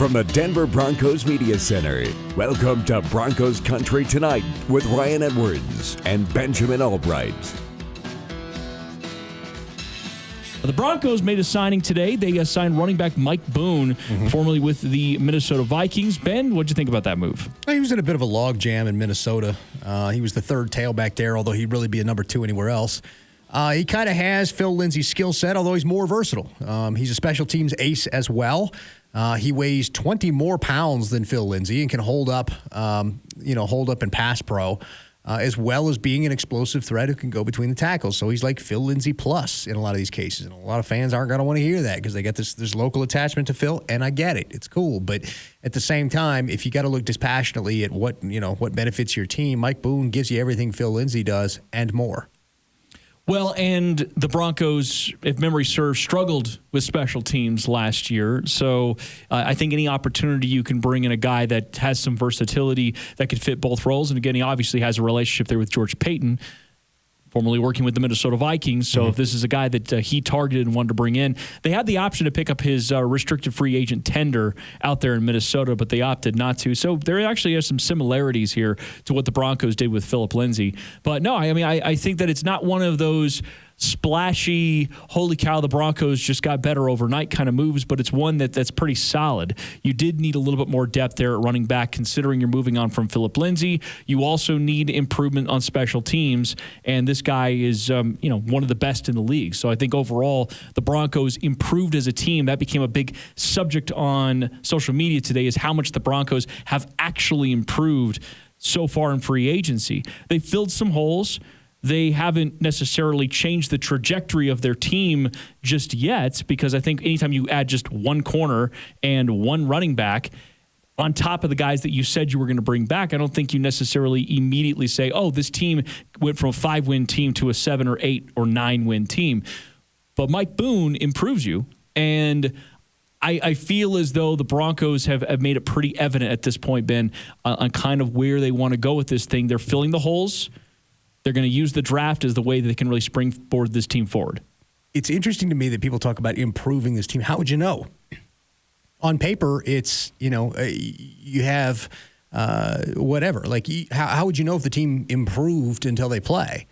from the Denver Broncos Media Center, welcome to Broncos Country Tonight with Ryan Edwards and Benjamin Allbright. The Broncos made a signing today. They signed running back Mike Boone, formerly with the Minnesota Vikings. Ben, what'd you think about that move? He was in a bit of a log jam in Minnesota. He was the third tailback there, although he'd really be a number 2 anywhere else. He kind of has Phil Lindsay's skill set, although he's more versatile. He's a special teams ace as well. He weighs 20 more pounds than Phil Lindsay and can hold up in pass pro, as well as being an explosive threat who can go between the tackles. So he's like Phil Lindsay plus in a lot of these cases. And a lot of fans aren't going to want to hear that because they got this local attachment to Phil, and I get it. It's cool. But at the same time, if you got to look dispassionately at what benefits your team, Mike Boone gives you everything Phil Lindsay does and more. Well, and the Broncos, if memory serves, struggled with special teams last year. So I think any opportunity you can bring in a guy that has some versatility that could fit both roles. And again, he obviously has a relationship there with George Paton, formerly working with the Minnesota Vikings. So if this is a guy that he targeted and wanted to bring in, they had the option to pick up his restricted free agent tender out there in Minnesota, but they opted not to. So there actually are some similarities here to what the Broncos did with Philip Lindsay. But no, I think that it's not one of those splashy, holy cow, the Broncos just got better overnight kind of moves, but it's one that's pretty solid. You did need a little bit more depth there at running back, considering you're moving on from Philip Lindsay. You also need improvement on special teams, and this guy is one of the best in the league. So I think overall the Broncos improved as a team. That became a big subject on social media today, is how much the Broncos have actually improved so far in free agency. They filled some holes. They haven't necessarily changed the trajectory of their team just yet, because I think anytime you add just one corner and one running back on top of the guys that you said you were going to bring back, I don't think you necessarily immediately say, oh, this team went from a 5-win team to a 7 or 8 or 9-win team. But Mike Boone improves you, and I feel as though the Broncos have made it pretty evident at this point, Ben, on kind of where they want to go with this thing. They're filling the holes. They're going to use the draft as the way that they can really springboard this team forward. It's interesting to me that people talk about improving this team. How would you know? On paper, it's, you have whatever. Like, how would you know if the team improved until they play?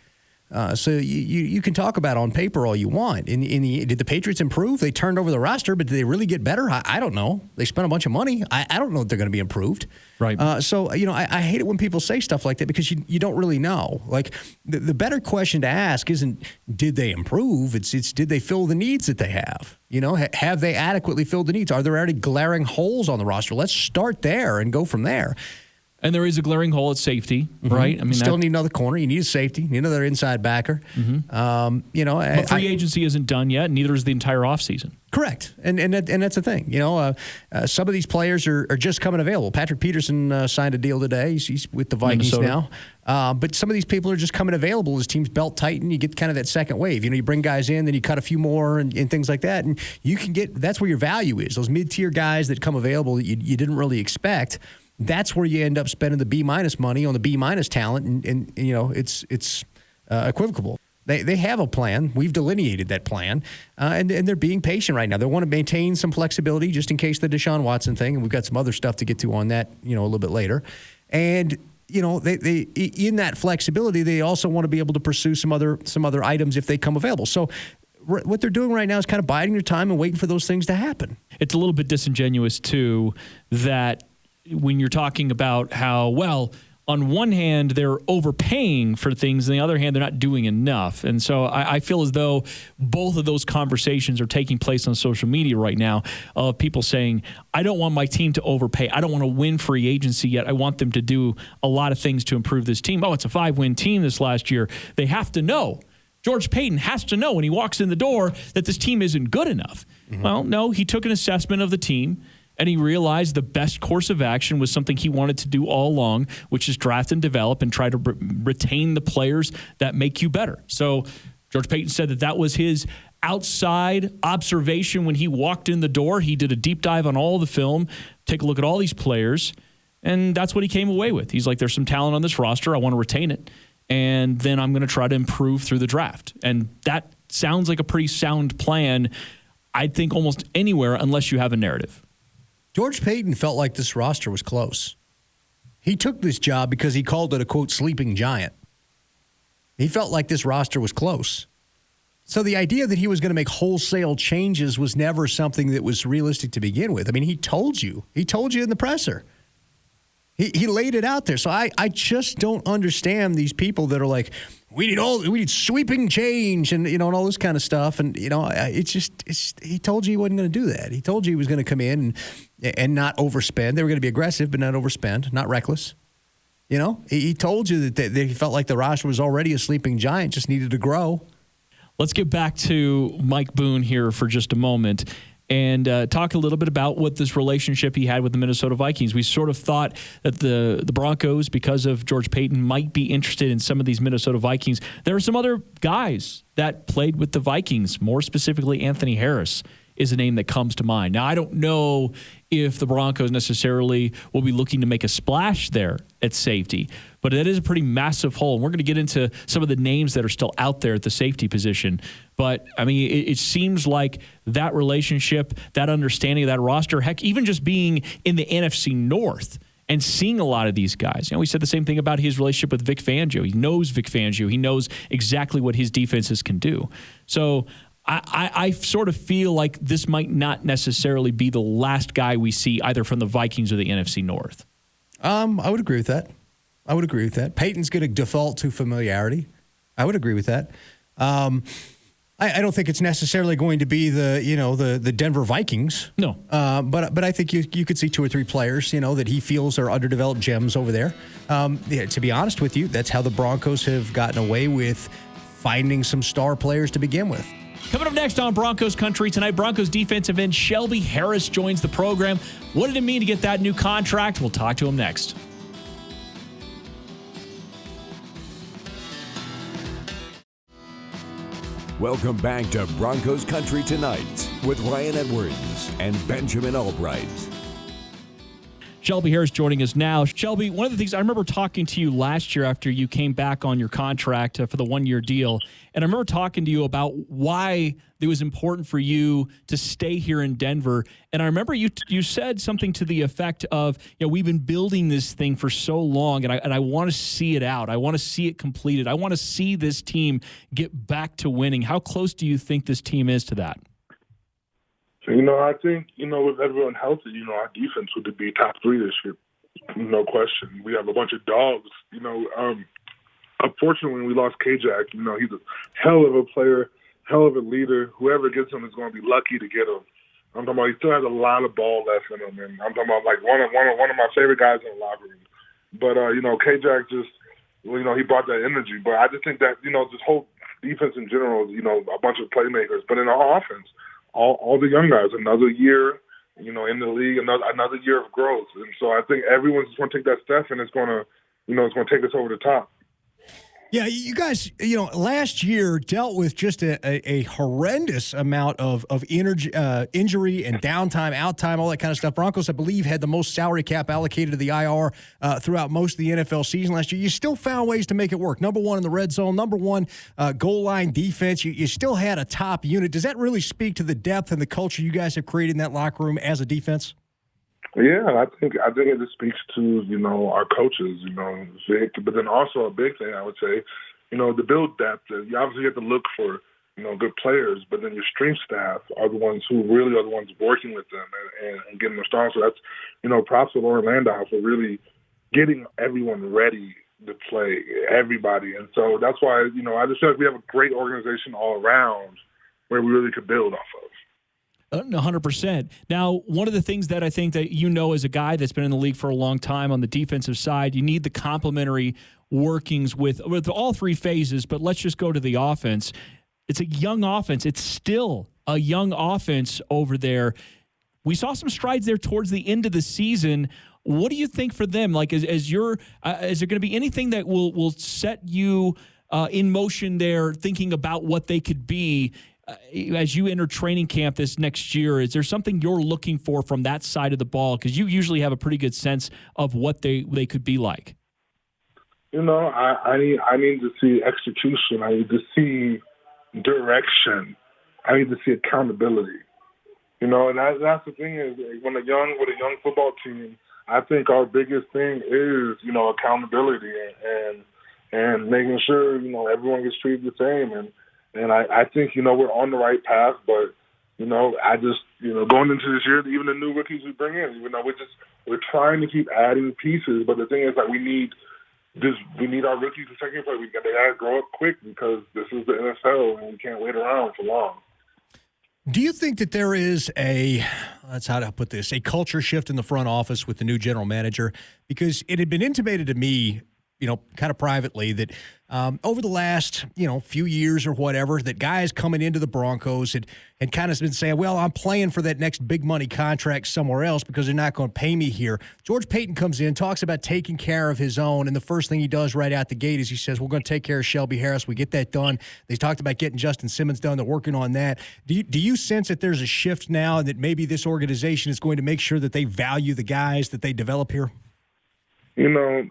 So you can talk about on paper all you want. Did the Patriots improve? They turned over the roster, but did they really get better? I don't know. They spent a bunch of money. I don't know if they're going to be improved. Right. I hate it when people say stuff like that because you don't really know. Like, the better question to ask isn't did they improve? It's did they fill the needs that they have? Have they adequately filled the needs? Are there already glaring holes on the roster? Let's start there and go from there. And there is a glaring hole at safety, right? Still need another corner. You need a safety. You need another inside backer. But free agency isn't done yet. Neither is the entire offseason. Correct, and that's the thing. Some of these players are just coming available. Patrick Peterson signed a deal today. He's with the Vikings Minnesota now. But some of these people are just coming available as teams belt tighten. You get kind of that second wave. You bring guys in, then you cut a few more and things like that. And you can get – that's where your value is. Those mid-tier guys that come available that you didn't really expect – that's where you end up spending the B- money on the B- talent, and it's equivocal. They have a plan. We've delineated that plan, and they're being patient right now. They want to maintain some flexibility just in case the Deshaun Watson thing, and we've got some other stuff to get to on that, a little bit later. And they in that flexibility, they also want to be able to pursue some other items if they come available. So what they're doing right now is kind of biding their time and waiting for those things to happen. It's a little bit disingenuous too that when you're talking about how, well, on one hand, they're overpaying for things, and on the other hand, they're not doing enough. And so I feel as though both of those conversations are taking place on social media right now of people saying, I don't want my team to overpay. I don't want to win free agency yet. I want them to do a lot of things to improve this team. Oh, it's a 5-win team this last year. They have to know. George Paton has to know when he walks in the door that this team isn't good enough. Well, no, he took an assessment of the team, and he realized the best course of action was something he wanted to do all along, which is draft and develop and try to retain the players that make you better. So George Paton said that was his outside observation when he walked in the door. He did a deep dive on all the film, take a look at all these players, and that's what he came away with. He's like, there's some talent on this roster. I want to retain it, and then I'm going to try to improve through the draft. And that sounds like a pretty sound plan, I think, almost anywhere unless you have a narrative. George Paton felt like this roster was close. He took this job because he called it a, quote, sleeping giant. He felt like this roster was close. So the idea that he was going to make wholesale changes was never something that was realistic to begin with. I mean, he told you in the presser. He laid it out there. So I just don't understand these people that are like, we need sweeping change and and all this kind of stuff. And he told you he wasn't going to do that. He told you he was going to come in and not overspend. They were going to be aggressive, but not overspend, not reckless. He told you that he felt like the roster was already a sleeping giant, just needed to grow. Let's get back to Mike Boone here for just a moment and talk a little bit about what this relationship he had with the Minnesota Vikings. We sort of thought that the Broncos, because of George Paton, might be interested in some of these Minnesota Vikings. There are some other guys that played with the Vikings, more specifically Anthony Harris is a name that comes to mind. Now, I don't know if the Broncos necessarily will be looking to make a splash there at safety, but that is a pretty massive hole. And we're going to get into some of the names that are still out there at the safety position. But, I mean, it seems like that relationship, that understanding of that roster, heck, even just being in the NFC North and seeing a lot of these guys. We said the same thing about his relationship with Vic Fangio. He knows Vic Fangio. He knows exactly what his defenses can do. So I sort of feel like this might not necessarily be the last guy we see either from the Vikings or the NFC North. I would agree with that. Peyton's going to default to familiarity. I would agree with that. I don't think it's necessarily going to be the Denver Vikings. No. But I think you could see 2 or 3 players, that he feels are underdeveloped gems over there. To be honest with you, that's how the Broncos have gotten away with finding some star players to begin with. Coming up next on Broncos Country Tonight, Broncos defensive end Shelby Harris joins the program. What did it mean to get that new contract? We'll talk to him next. Welcome back to Broncos Country Tonight with Ryan Edwards and Benjamin Allbright. Shelby Harris joining us now. Shelby, one of the things I remember talking to you last year after you came back on your contract for the 1-year deal, and I remember talking to you about why it was important for you to stay here in Denver. And I remember you said something to the effect of, we've been building this thing for so long, and I want to see it out. I want to see it completed. I want to see this team get back to winning. How close do you think this team is to that? I think, with everyone healthy, our defense would be top 3 this year. No question. We have a bunch of dogs. Unfortunately, we lost K-Jack. He's a hell of a player, hell of a leader. Whoever gets him is going to be lucky to get him. I'm talking about he still has a lot of ball left in him. And I'm talking about like one of my favorite guys in the locker room. But, K-Jack just, he brought that energy. But I just think that, this whole defense in general is, a bunch of playmakers. But in our offense, all the young guys, another year, in the league, another year of growth. And so I think everyone's just going to take that step, and it's going to, it's going to take us over the top. Yeah, you guys, last year dealt with just a horrendous amount of injury and downtime, out time, all that kind of stuff. Broncos, I believe, had the most salary cap allocated to the IR throughout most of the NFL season last year. You still found ways to make it work. Number 1 in the red zone, number 1 goal line defense. You still had a top unit. Does that really speak to the depth and the culture you guys have created in that locker room as a defense? Yeah, I think it just speaks to, our coaches, Vic, but then also a big thing I would say, to build depth, you obviously have to look for, good players, but then your strength staff are the ones who really are the ones working with them and getting them started. So that's, props to Lauren Landau for really getting everyone ready to play, everybody. And so that's why, I just feel like we have a great organization all around where we really could build off of. 100%. Now, one of the things that I think that as a guy that's been in the league for a long time on the defensive side, you need the complementary workings with all 3 phases, but let's just go to the offense. It's a young offense. It's still a young offense over there. We saw some strides there towards the end of the season. What do you think for them? Like, is there going to be anything that will set you in motion there, thinking about what they could be as you enter training camp this next year? Is there something you're looking for from that side of the ball? Because you usually have a pretty good sense of what they could be like. I need to see execution. I need to see direction. I need to see accountability. You know, and that's the thing is with a young football team, I think our biggest thing is, you know, accountability and making sure, you know, everyone gets treated the same. And I think, you know, we're on the right path, but, you know, I just, you know, going into this year, even the new rookies we bring in, you know, we're trying to keep adding pieces. But the thing is that we need our rookies to second play. They got to grow up quick because this is the NFL and we can't wait around for long. Do you think that there is that's how to put this, a culture shift in the front office with the new general manager? Because it had been intimated to me, you know, kind of privately that over the last, you know, few years or whatever, that guys coming into the Broncos had kind of been saying, well, I'm playing for that next big money contract somewhere else because they're not going to pay me here. George Paton comes in, talks about taking care of his own, and the first thing he does right out the gate is he says, we're going to take care of Shelby Harris. We get that done. They talked about getting Justin Simmons done. They're working on that. Do you sense that there's a shift now and that maybe this organization is going to make sure that they value the guys that they develop here? You know,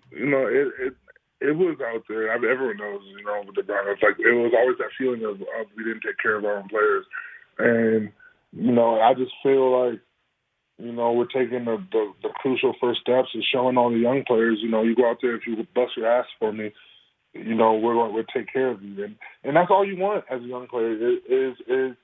it was out there. Everyone knows, you know, with the Broncos, like it was always that feeling of we didn't take care of our own players, and you know, I just feel like, you know, we're taking the crucial first steps and showing all the young players, you know, you go out there, if you bust your ass for me, you know, we'll take care of you, and that's all you want as a young player is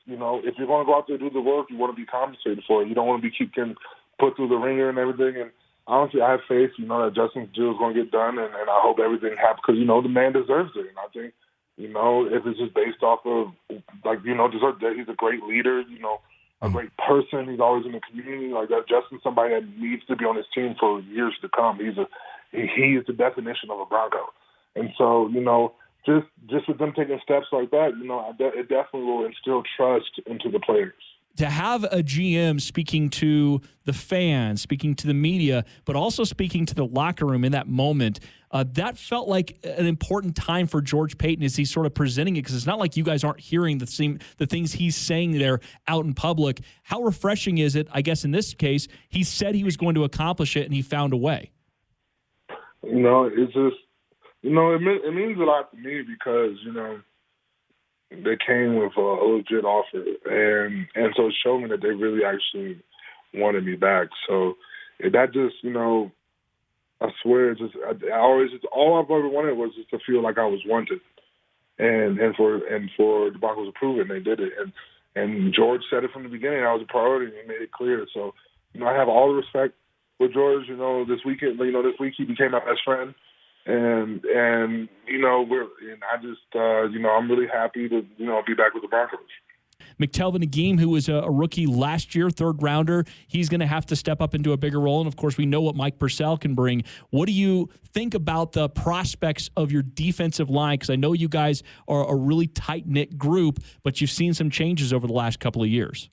you know, if you're going to go out there and do the work, you want to be compensated for it. You don't want to be getting put through the ringer and everything. And honestly, I have faith, you know, that Justin's deal is going to get done, and I hope everything happens because, you know, the man deserves it. And I think, you know, if it's just based off of, like, you know, he's a great leader, you know, a great person. He's always in the community. Like, that Justin's somebody that needs to be on his team for years to come. He is the definition of a Bronco. And so, you know, just with them taking steps like that, you know, it definitely will instill trust into the players. To have a GM speaking to the fans, speaking to the media, but also speaking to the locker room in that moment, that felt like an important time for George Paton as he's sort of presenting it, because it's not like you guys aren't hearing the things he's saying there out in public. How refreshing is it, I guess in this case, he said he was going to accomplish it and he found a way? You know, it's just, you know, it means a lot to me because, you know, they came with a legit offer, and so it showed me that they really actually wanted me back. So that just, you know, I swear, all I've ever wanted was just to feel like I was wanted, and for the Broncos to prove it, and they did it. And George said it from the beginning. I was a priority, and he made it clear. So, you know, I have all the respect for George. You know, this week he became my best friend. And you know, I just you know, I'm really happy to, you know, be back with the Broncos. McTelvin Agim, who was a rookie last year, third rounder, he's going to have to step up into a bigger role. And of course, we know what Mike Purcell can bring. What do you think about the prospects of your defensive line? Because I know you guys are a really tight knit group, but you've seen some changes over the last couple of years.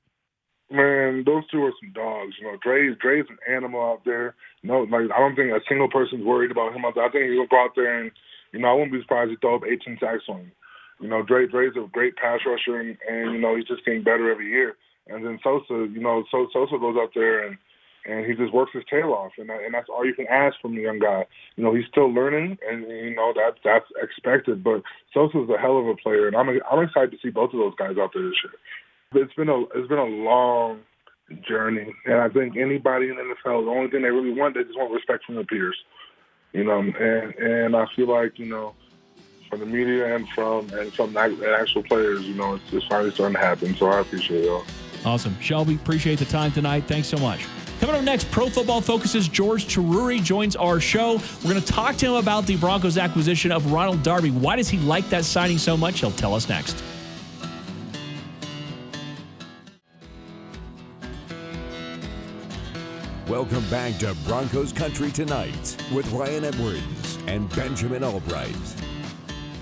Man, those two are some dogs. You know, Dre's an animal out there. No, like, I don't think a single person's worried about him out there. I think he's gonna go out there and, you know, I wouldn't be surprised if he throw up 18 sacks on him. You know, Dre's a great pass rusher, and you know, he's just getting better every year. And then Sosa, you know, Sosa goes out there and he just works his tail off, and that's all you can ask from a young guy. You know, he's still learning, and you know that's expected. But Sosa's a hell of a player, and I'm excited to see both of those guys out there this year. It's been a long journey, and I think anybody in the NFL, the only thing they really want, they just want respect from their peers, you know. And I feel like, you know, from the media and from the actual players, you know, it's finally starting to happen. So I appreciate it all. Awesome, Shelby. Appreciate the time tonight. Thanks so much. Coming up next, Pro Football Focus's George Chahrouri joins our show. We're going to talk to him about the Broncos' acquisition of Ronald Darby. Why does he like that signing so much? He'll tell us next. Welcome back to Broncos Country Tonight with Ryan Edwards and Benjamin Allbright.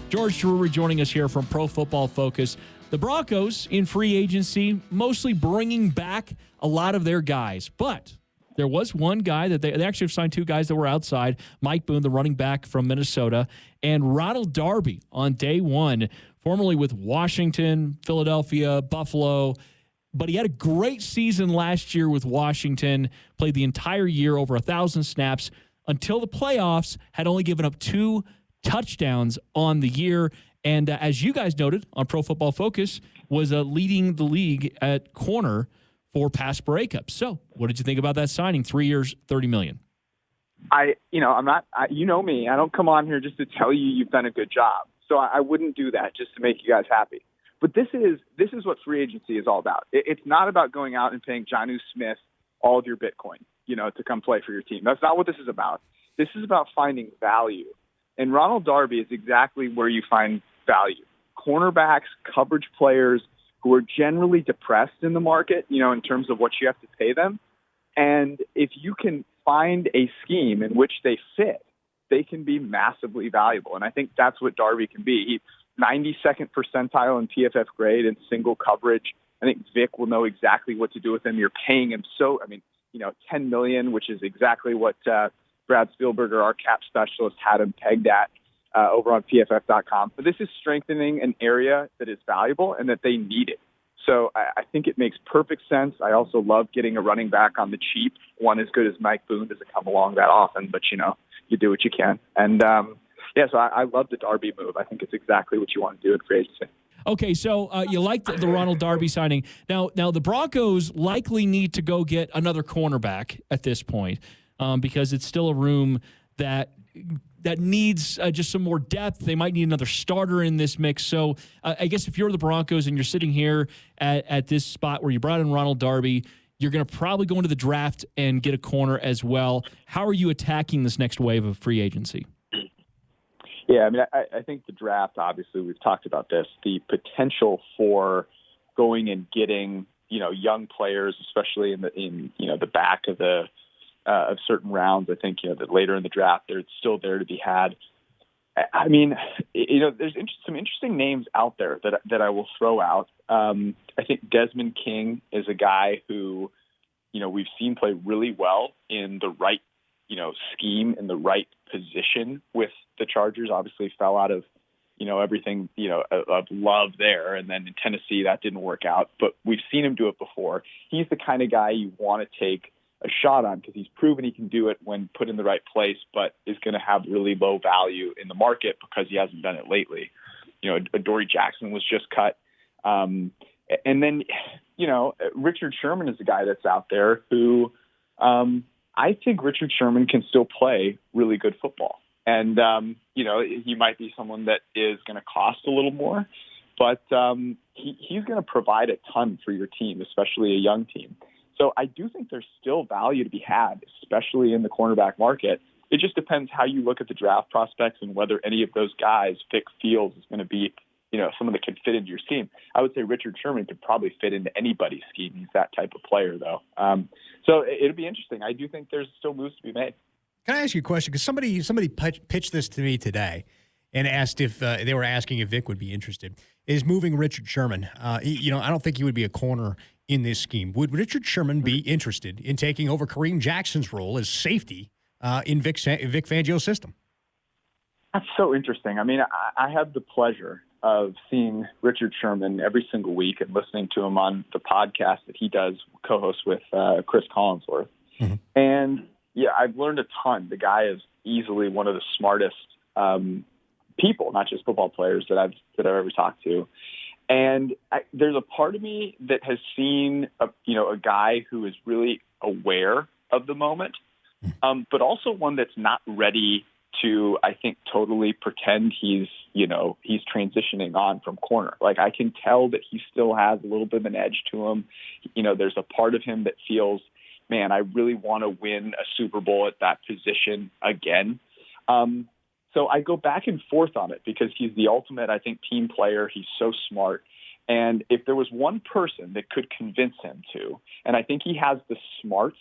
George Chahrouri joining us here from Pro Football Focus. The Broncos in free agency mostly bringing back a lot of their guys, but there was one guy that they actually have signed two guys that were outside, Mike Boone, the running back from Minnesota, and Ronald Darby on day one, formerly with Washington, Philadelphia, Buffalo. But he had a great season last year with Washington, played the entire year, over 1,000 snaps, until the playoffs, had only given up 2 touchdowns on the year. And as you guys noted on Pro Football Focus, was leading the league at corner for past breakups. So what did you think about that signing? 3 years, $30 million. I'm not, you know me, I don't come on here just to tell you you've done a good job. So I wouldn't do that just to make you guys happy. But this is what free agency is all about. It's not about going out and paying Jonnu Smith all of your Bitcoin, to come play for your team. That's not what this is about. This is about finding value. And Ronald Darby is exactly where you find value. Cornerbacks, coverage players who are generally depressed in the market, in terms of what you have to pay them. And if you can find a scheme in which they fit, they can be massively valuable. And I think that's what Darby can be. He's 92nd percentile in PFF grade and single coverage. I think Vic will know exactly what to do with him. You're paying him $10 million, which is exactly what Brad Spielberger, our cap specialist, had him pegged at over on PFF.com. But this is strengthening an area that is valuable and that they need it. So I think it makes perfect sense. I also love getting a running back on the cheap. One as good as Mike Boone doesn't come along that often, but you do what you can. And so I love the Darby move. I think it's exactly what you want to do in free agency. Okay, so you like the Ronald Darby signing. Now the Broncos likely need to go get another cornerback at this point because it's still a room that needs just some more depth. They might need another starter in this mix. So I guess if you're the Broncos and you're sitting here at this spot where you brought in Ronald Darby, you're going to probably go into the draft and get a corner as well. How are you attacking this next wave of free agency? Yeah, I think the draft, obviously, we've talked about this, the potential for going and getting, young players, especially in the back of the of certain rounds. I think, that later in the draft, they're still there to be had. There's some interesting names out there that I will throw out. I think Desmond King is a guy who, we've seen play really well in the right, scheme, in the right position with the Chargers. Obviously fell out of, everything, of love there. And then in Tennessee, that didn't work out. But we've seen him do it before. He's the kind of guy you want to take a shot on because he's proven he can do it when put in the right place, but is going to have really low value in the market because he hasn't done it lately. Adoree Jackson was just cut. And then, Richard Sherman is a guy that's out there who I think Richard Sherman can still play really good football. And, he might be someone that is going to cost a little more, but he's going to provide a ton for your team, especially a young team. So I do think there's still value to be had, especially in the cornerback market. It just depends how you look at the draft prospects and whether any of those guys Vic feels is going to be, someone that can fit into your scheme. I would say Richard Sherman could probably fit into anybody's scheme. He's that type of player, though. So it'll be interesting. I do think there's still moves to be made. Can I ask you a question? Because somebody pitched this to me today and asked if they were asking if Vic would be interested. Is moving Richard Sherman. I don't think he would be a corner in this scheme. Would Richard Sherman be interested in taking over Kareem Jackson's role as safety in Vic Fangio's system? That's so interesting. I have the pleasure of seeing Richard Sherman every single week and listening to him on the podcast that he does co-host with Chris Collinsworth. Mm-hmm. And I've learned a ton. The guy is easily one of the smartest people, not just football players that I've ever talked to. And there's a part of me that has seen a guy who is really aware of the moment, but also one that's not ready to, I think, totally pretend he's transitioning on from corner. Like, I can tell that he still has a little bit of an edge to him. There's a part of him that feels, man, I really want to win a Super Bowl at that position again. So I go back and forth on it because he's the ultimate, I think, team player. He's so smart. And if there was one person that could convince him to, and I think he has the smarts,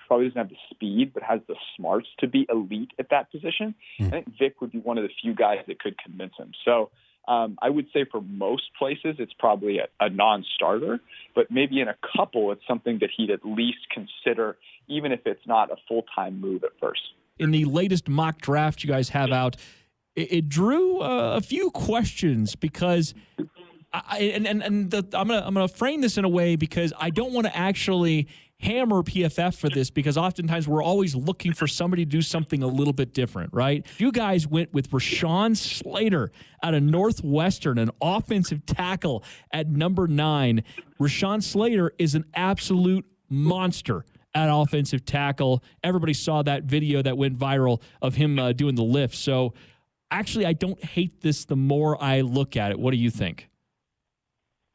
probably doesn't have the speed, but has the smarts to be elite at that position, I think Vic would be one of the few guys that could convince him. So I would say for most places, it's probably a non-starter, but maybe in a couple, it's something that he'd at least consider, even if it's not a full-time move at first. In the latest mock draft you guys have out, it drew a few questions because I'm gonna frame this in a way because I don't want to actually hammer PFF for this because oftentimes we're always looking for somebody to do something a little bit different, right? You guys went with Rashawn Slater out of Northwestern, an offensive tackle at number 9. Rashawn Slater is an absolute monster at offensive tackle. Everybody saw that video that went viral of him doing the lift. So actually, I don't hate this the more I look at it. What do you think?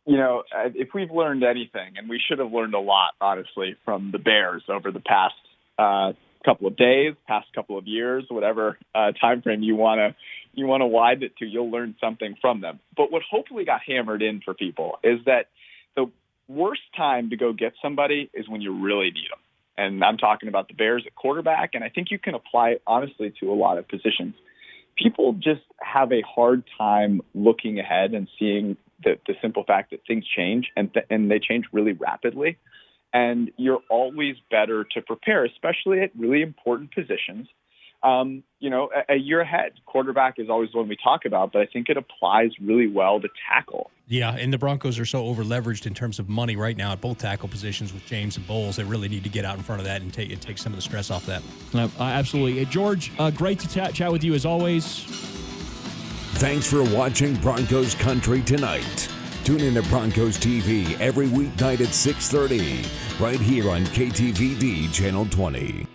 You know, if we've learned anything, and we should have learned a lot, honestly, from the Bears over the past couple of days, past couple of years, whatever time frame you want to widen it to, you'll learn something from them. But what hopefully got hammered in for people is that the worst time to go get somebody is when you really need them. And I'm talking about the Bears at quarterback, and I think you can apply it, honestly, to a lot of positions. People just have a hard time looking ahead and seeing the simple fact that things change and they change really rapidly. And you're always better to prepare, especially at really important positions. A year ahead. Quarterback is always the one we talk about, but I think it applies really well to tackle. Yeah, and the Broncos are so over-leveraged in terms of money right now at both tackle positions with James and Bowles. They really need to get out in front of that and take some of the stress off that. Absolutely. George, great to chat with you as always. Thanks for watching Broncos Country Tonight. Tune in to Broncos TV every weeknight at 6:30, right here on KTVD Channel 20.